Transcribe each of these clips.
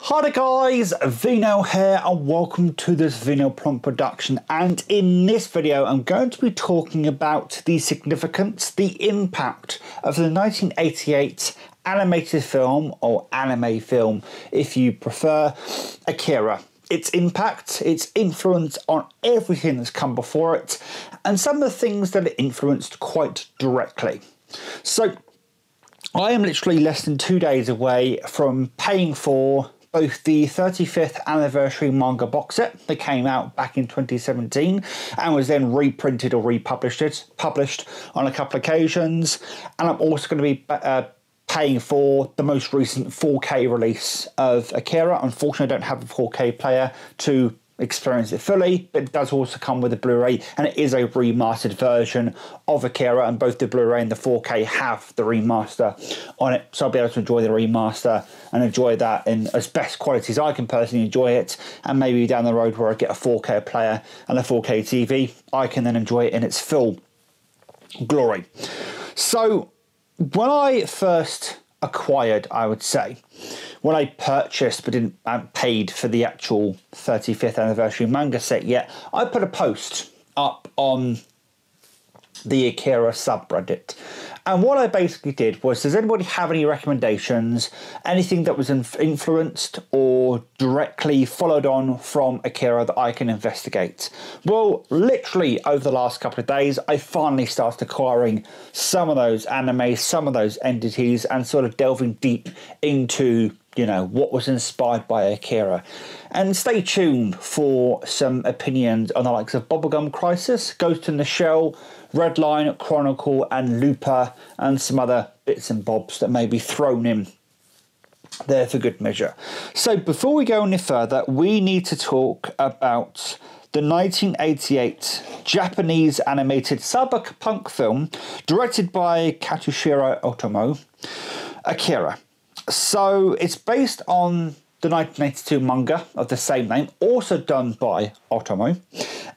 Hi there guys, Vino here and welcome to this Vino Prompt production, and in this video I'm going to be talking about the significance, the impact of the 1988 animated film, or anime film if you prefer, Akira. Its impact, its influence on everything that's come before it, and some of the things that it influenced quite directly. So I am literally less than 2 days away from paying for both the 35th anniversary manga box set that came out back in 2017 and was then reprinted or published on a couple of occasions, and I'm also going to be paying for the most recent 4K release of Akira. Unfortunately, I don't have a 4K player to experience it fully, but it does also come with a Blu-ray, and it is a remastered version of Akira, and both the Blu-ray and the 4K have the remaster on it, so I'll be able to enjoy the remaster and enjoy that in as best quality as I can personally enjoy it, and maybe down the road where I get a 4K player and a 4K TV, I can then enjoy it in its full glory. So when I first acquired, I would say, when I purchased but hadn't paid for the actual 35th anniversary manga set yet, I put a post up on the Akira subreddit. And what I basically did was, does anybody have any recommendations, anything that was influenced or directly followed on from Akira that I can investigate? Well, literally over the last couple of days, I finally started acquiring some of those anime, some of those entities, and sort of delving deep into, you know, what was inspired by Akira. And stay tuned for some opinions on the likes of Bubblegum Crisis, Ghost in the Shell, Redline, Chronicle, and Looper, and some other bits and bobs that may be thrown in there for good measure. So before we go any further, we need to talk about the 1988 Japanese animated cyberpunk film directed by Katsuhiro Otomo, Akira. So it's based on the 1982 manga of the same name, also done by Otomo.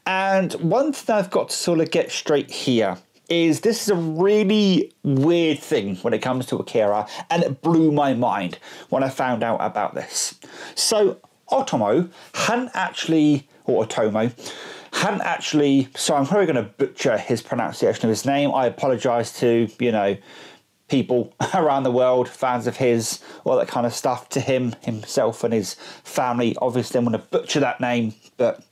And one thing I've got to sort of get straight here is this is a really weird thing when it comes to Akira, and it blew my mind when I found out about this. So Otomo hadn't actually, or Otomo, hadn't actually, so I'm probably going to butcher his pronunciation of his name. I apologise to, you know, people around the world, fans of his, all that kind of stuff, to himself and his family. Obviously, I'm going to butcher that name, but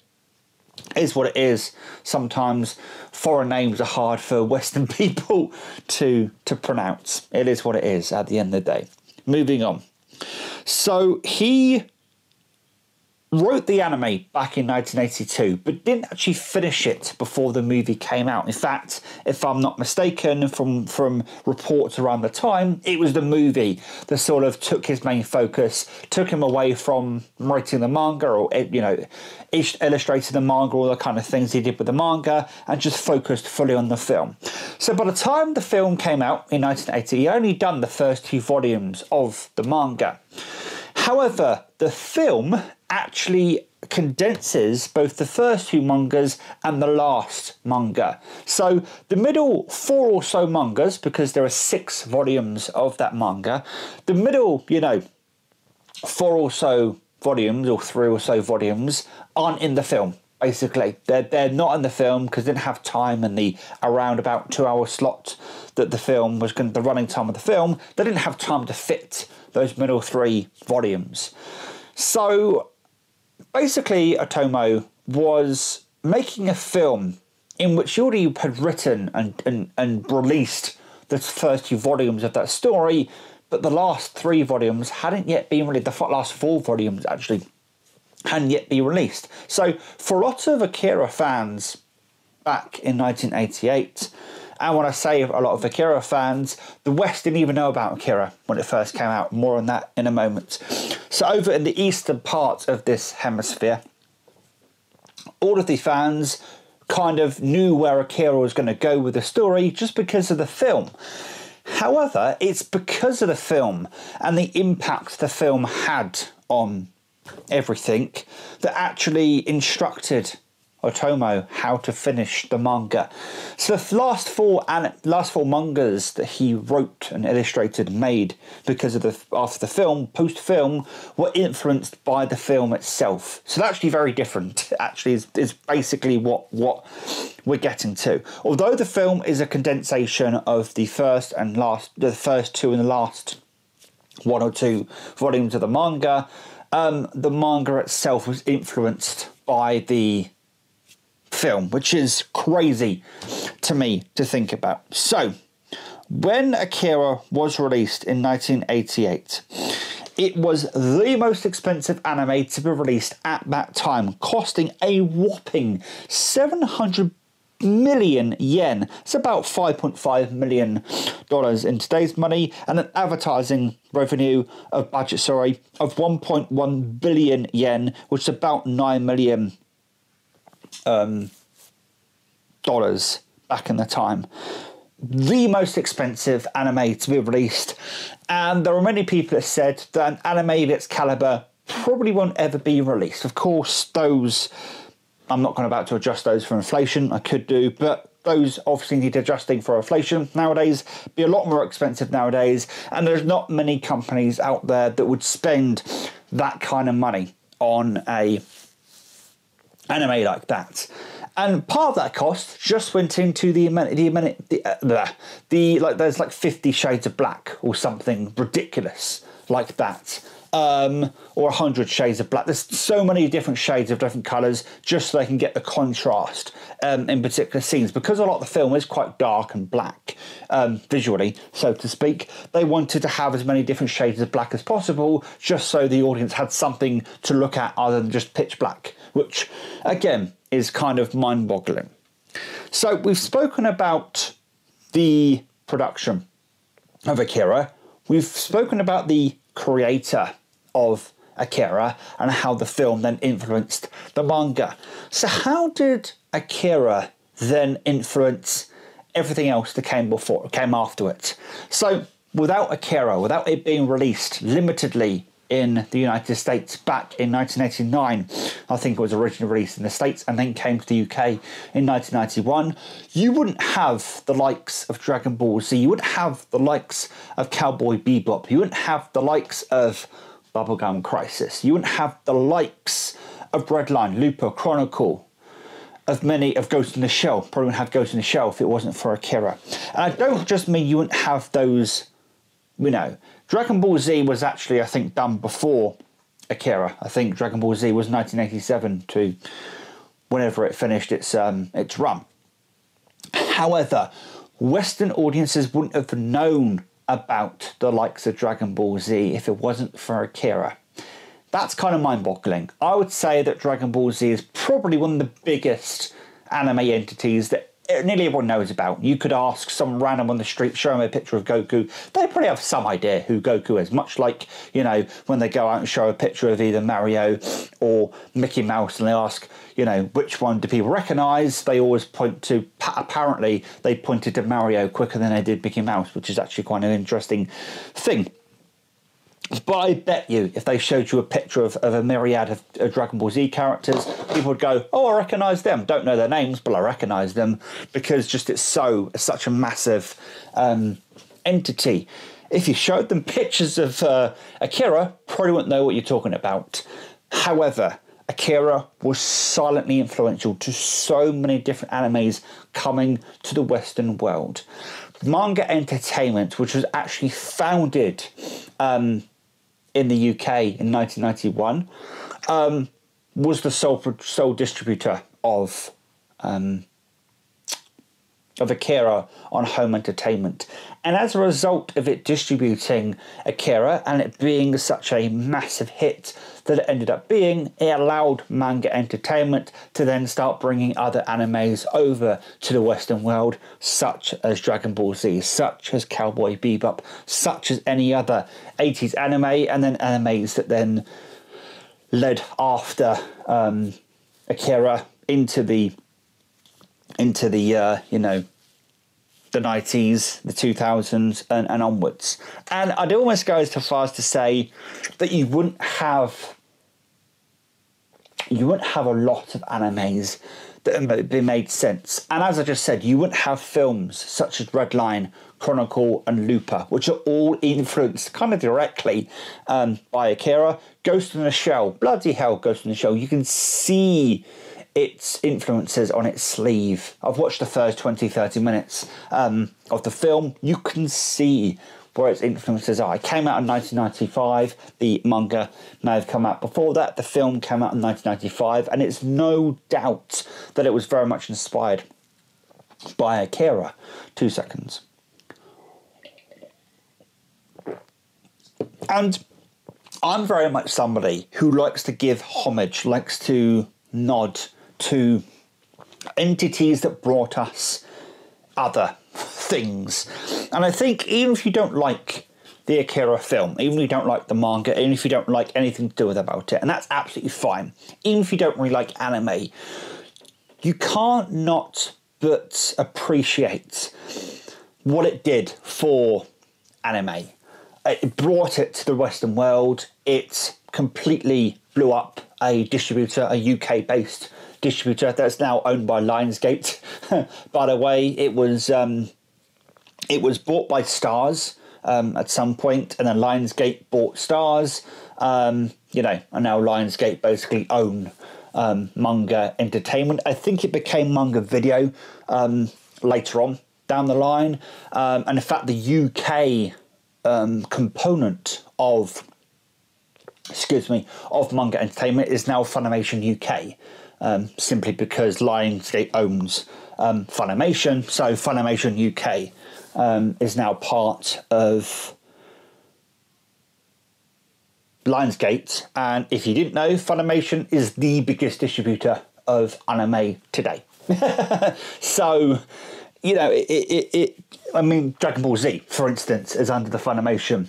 it is what it is. Sometimes foreign names are hard for Western people to pronounce. It is what it is at the end of the day. Moving on. So he wrote the anime back in 1982, but didn't actually finish it before the movie came out. In fact, if I'm not mistaken, from reports around the time, it was the movie that sort of took his main focus, took him away from writing the manga, or, you know, illustrating the manga, all the kind of things he did with the manga, and just focused fully on the film. So by the time the film came out in 1980, he only done the first 2 volumes of the manga. However, the film actually condenses both the first 2 mangas and the last manga. So the middle 4 or so mangas, because there are 6 volumes of that manga, the middle, you know, 4 or so volumes, or 3 or so volumes, aren't in the film. Basically, they're not in the film because they didn't have time in the around about 2-hour slot that the film was going, the running time of the film. They didn't have time to fit those middle 3 volumes. So basically, Otomo was making a film in which he already had written and released the first 2 volumes of that story, but the last 3 volumes hadn't yet been released. The last 4 volumes actually hadn't yet been released. So for lots of Akira fans back in 1988, and when I say a lot of Akira fans, the West didn't even know about Akira when it first came out. More on that in a moment. So over in the eastern part of this hemisphere, all of the fans kind of knew where Akira was going to go with the story just because of the film. However, it's because of the film and the impact the film had on everything that actually instructed Otomo how to finish the manga. So the last four mangas that he wrote and illustrated, made because of after the film, post-film, were influenced by the film itself. So that's actually very different. Actually, is basically what we're getting to. Although the film is a condensation of the first two and the last one or two volumes of the manga itself was influenced by the film, which is crazy to me to think about. So, when Akira was released in 1988, it was the most expensive anime to be released at that time, costing a whopping 700 million yen. It's about $5.5 million in today's money, and an advertising revenue of 1.1 billion yen, which is about $9 million dollars back in the time. The most expensive anime to be released, and there are many people that said that an anime of its caliber probably won't ever be released. Of course, those, I'm not going about to adjust those for inflation. I could do, but those obviously need adjusting for inflation nowadays. Be a lot more expensive nowadays, and there's not many companies out there that would spend that kind of money on a anime like that. And part of that cost just went into there's like 50 Shades of Black or something ridiculous like that. Or 100 Shades of Black. There's so many different shades of different colours just so they can get the contrast in particular scenes. Because a lot of the film is quite dark and black, visually, so to speak, they wanted to have as many different shades of black as possible just so the audience had something to look at other than just pitch black, which, again, is kind of mind-boggling. So we've spoken about the production of Akira. We've spoken about the creator of Akira and how the film then influenced the manga. So how did Akira then influence everything else that came after it? So without Akira, without it being released limitedly in the United States back in 1989, I think it was originally released in the States and then came to the UK in 1991, you wouldn't have the likes of Dragon Ball Z, you wouldn't have the likes of Cowboy Bebop, you wouldn't have the likes of Bubblegum Crisis, you wouldn't have the likes of Redline, Looper, Chronicle, of Ghost in the Shell. Probably wouldn't have Ghost in the Shell if it wasn't for Akira. And I don't just mean you wouldn't have those, Dragon Ball Z was actually, I think, done before Akira. I think Dragon Ball Z was 1987 to whenever it finished its run. However, Western audiences wouldn't have known about the likes of Dragon Ball Z if it wasn't for Akira. That's kind of mind-boggling. I would say that Dragon Ball Z is probably one of the biggest anime entities that nearly everyone knows about. You could ask some random on the street, show them a picture of Goku. They probably have some idea who Goku is, much like, when they go out and show a picture of either Mario or Mickey Mouse and they ask, which one do people recognise? They always point to, apparently, they pointed to Mario quicker than they did Mickey Mouse, which is actually quite an interesting thing. But I bet you, if they showed you a picture of a myriad of Dragon Ball Z characters, people would go, oh, I recognise them. Don't know their names, but I recognise them because just it's such a massive entity. If you showed them pictures of Akira, probably wouldn't know what you're talking about. However, Akira was silently influential to so many different animes coming to the Western world. Manga Entertainment, which was actually founded in the UK in 1991, was the sole distributor of Akira on home entertainment. And as a result of it distributing Akira and it being such a massive hit that it ended up being, it allowed Manga Entertainment to then start bringing other animes over to the Western world, such as Dragon Ball Z, such as Cowboy Bebop, such as any other 80s anime, and then animes that then led after Akira into the the 90s, the 2000s and onwards. And I'd almost go as far as to say that you wouldn't have you wouldn't have a lot of animes that made sense. And as I just said, you wouldn't have films such as Red Line, Chronicle and Looper, which are all influenced kind of directly by Akira. Ghost in the Shell, bloody hell, Ghost in the Shell. You can see its influences on its sleeve. I've watched the first 20-30 minutes of the film. You can see where its influences are. It came out in 1995. The manga may have come out before that. The film came out in 1995, and it's no doubt that it was very much inspired by Akira. 2 seconds. And I'm very much somebody who likes to give homage, likes to nod to entities that brought us other things. And I think even if you don't like the Akira film, even if you don't like the manga, even if you don't like anything to do with about it, and that's absolutely fine, even if you don't really like anime, you can't not but appreciate what it did for anime. It brought it to the Western world. It completely blew up a distributor, a UK-based distributor that's now owned by Lionsgate. By the way, it was bought by Stars at some point, and then Lionsgate bought Stars. And now Lionsgate basically own manga entertainment. I think it became manga video later on down the line, and in fact the UK component of manga entertainment is now Funimation UK, simply because Lionsgate owns Funimation, so Funimation UK is now part of Lionsgate. And if you didn't know, Funimation is the biggest distributor of anime today. So, I mean, Dragon Ball Z, for instance, is under the Funimation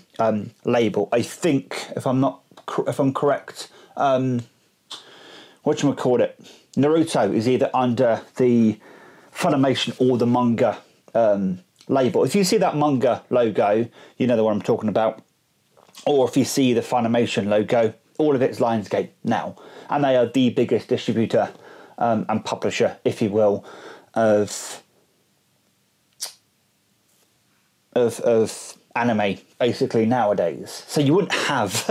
label. I think, if I'm correct, whatchamacallit, Naruto is either under the Funimation or the manga label. If you see that manga logo, you know the one I'm talking about. Or if you see the Funimation logo, all of it's Lionsgate now. And they are the biggest distributor and publisher, if you will, of anime basically nowadays. So you wouldn't have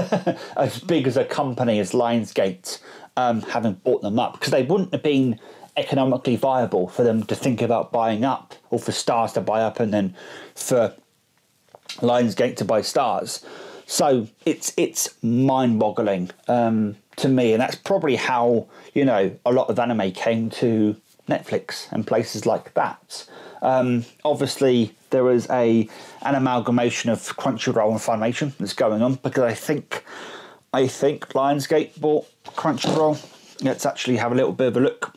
as big as a company as Lionsgate having bought them up, because they wouldn't have been economically viable for them to think about buying up, or for Stars to buy up and then for Lionsgate to buy Stars. So it's mind-boggling to me, and that's probably how a lot of anime came to Netflix and places like that. Obviously, there is an amalgamation of Crunchyroll and Funimation that's going on, because I think Lionsgate bought Crunchyroll. Let's actually have a little bit of a look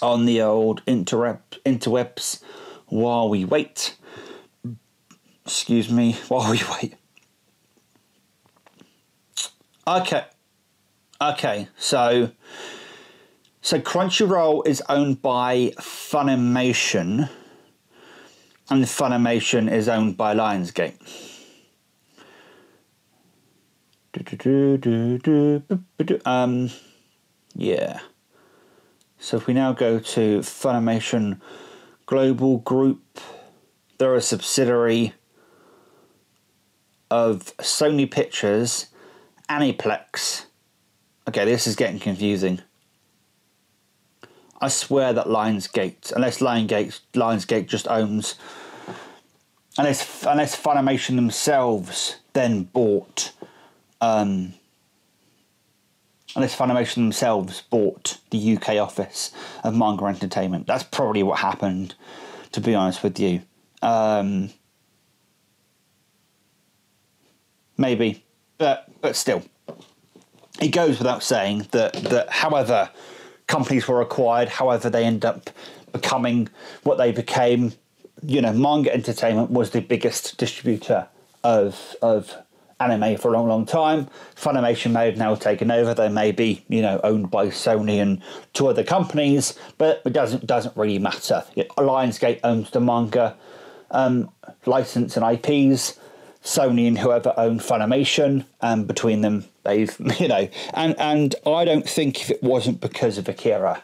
on the old interwebs while we wait. Excuse me, while we wait. Okay, so Crunchyroll is owned by Funimation, and Funimation is owned by Lionsgate. Yeah. So if we now go to Funimation Global Group, they're a subsidiary of Sony Pictures, Aniplex. Okay, this is getting confusing. I swear that Lionsgate, unless Lionsgate just owns, unless Funimation themselves then bought, unless Funimation themselves bought the UK office of Manga Entertainment. That's probably what happened, to be honest with you. Maybe, but still, it goes without saying that however companies were acquired, however they end up becoming what they became, Manga Entertainment was the biggest distributor of anime for a long, long time. Funimation may have now taken over. They may be, owned by Sony and two other companies, but it doesn't really matter. Lionsgate owns the manga license and IPs. Sony and whoever owned Funimation, and between them, they've, you know, and I don't think if it wasn't because of Akira,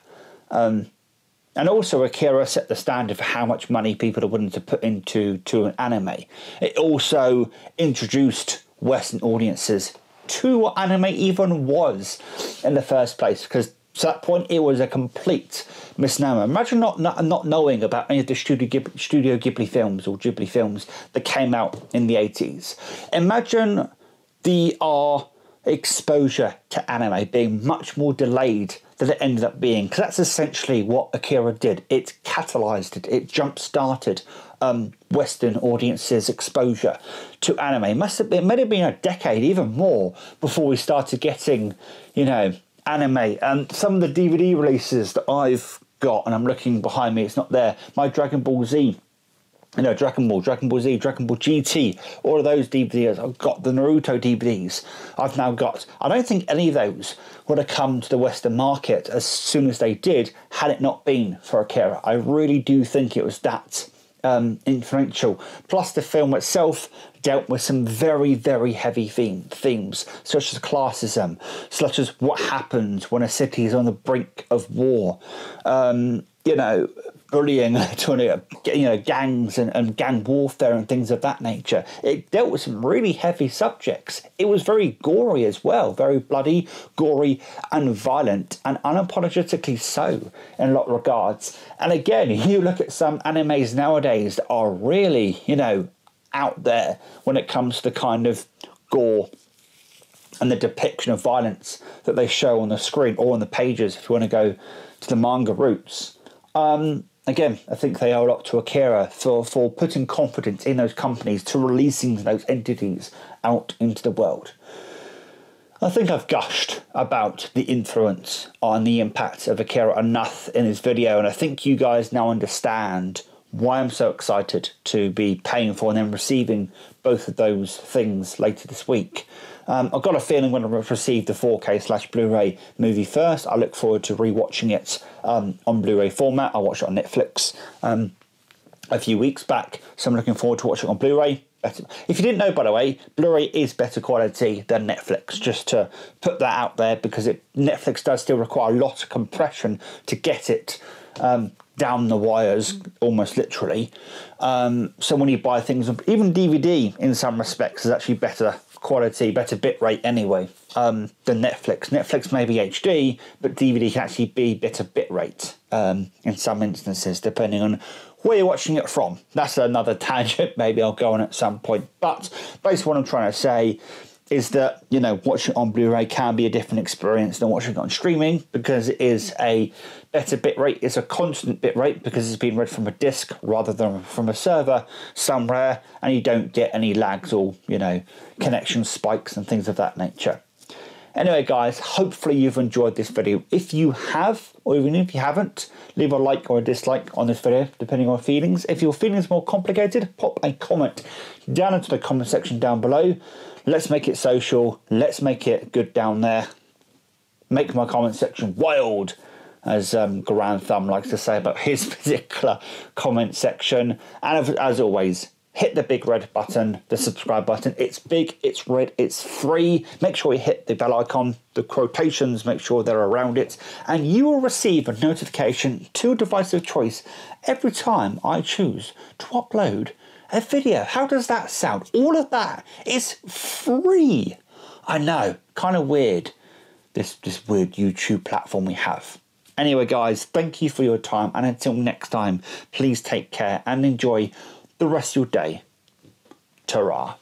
and also Akira set the standard for how much money people are willing to put into an anime. It also introduced Western audiences to what anime even was in the first place, because to that point it was a complete misnomer. Imagine not knowing about any of the Studio Ghibli films or Ghibli films that came out in the 80s. Imagine our exposure to anime being much more delayed than it ended up being, because that's essentially what Akira did. It catalyzed it jump-started Western audiences' exposure to anime. It may have been a decade, even more, before we started getting, you know, anime. And some of the DVD releases that I've got, and I'm looking behind me, it's not there, my Dragon Ball Z, you know, Dragon Ball Z, Dragon Ball GT, all of those DVDs. I've got the Naruto DVDs. I've now got. I don't think any of those would have come to the Western market as soon as they did had it not been for Akira. I really do think it was that influential. Plus, the film itself dealt with some very, very heavy themes, such as classism, such as what happens when a city is on the brink of war. You know, bullying, you know, gangs and gang warfare and things of that nature. It dealt with some really heavy subjects. It was very gory as well, very bloody, gory and violent, and unapologetically so in a lot of regards. And again, you look at some animes nowadays that are really, you know, out there when it comes to the kind of gore and the depiction of violence that they show on the screen or on the pages, if you want to go to the manga roots. Again, I think they owe a lot to Akira for putting confidence in those companies to releasing those entities out into the world. I think I've gushed about the influence and the impact of Akira enough in this video, and I think you guys now understand why I'm so excited to be paying for and then receiving both of those things later this week. I've got a feeling when I receive the 4K/Blu-ray movie first, I look forward to rewatching it on Blu-ray format. I watched it on Netflix a few weeks back, so I'm looking forward to watching it on Blu-ray. If you didn't know, by the way, Blu-ray is better quality than Netflix, just to put that out there, because Netflix does still require a lot of compression to get it down the wires, almost literally. So when you buy things, even DVD in some respects is actually better quality, better bitrate anyway than Netflix. Netflix may be HD, but DVD can actually be better bitrate in some instances, depending on where you're watching it from. That's another tangent maybe I'll go on at some point. But basically what I'm trying to say is that, you know, watching it on Blu-ray can be a different experience than watching it on streaming, because it is a better bitrate. It's a constant bitrate because it's being read from a disc rather than from a server somewhere, and you don't get any lags or, you know, connection spikes and things of that nature. Anyway, guys, hopefully you've enjoyed this video. If you have, or even if you haven't, leave a like or a dislike on this video, depending on feelings. If your feelings are more complicated, pop a comment down into the comment section down below. Let's make it social. Let's make it good down there. Make my comment section wild, as Grand Thumb likes to say about his particular comment section. And as always, hit the big red button, the subscribe button. It's big, it's red, it's free. Make sure you hit the bell icon, the quotations, make sure they're around it, and you will receive a notification to your device of choice every time I choose to upload a video. How does that sound? All of that is free. I know, kind of weird, this weird YouTube platform we have. Anyway, guys, thank you for your time, and until next time, please take care and enjoy the rest of your day. Ta-ra.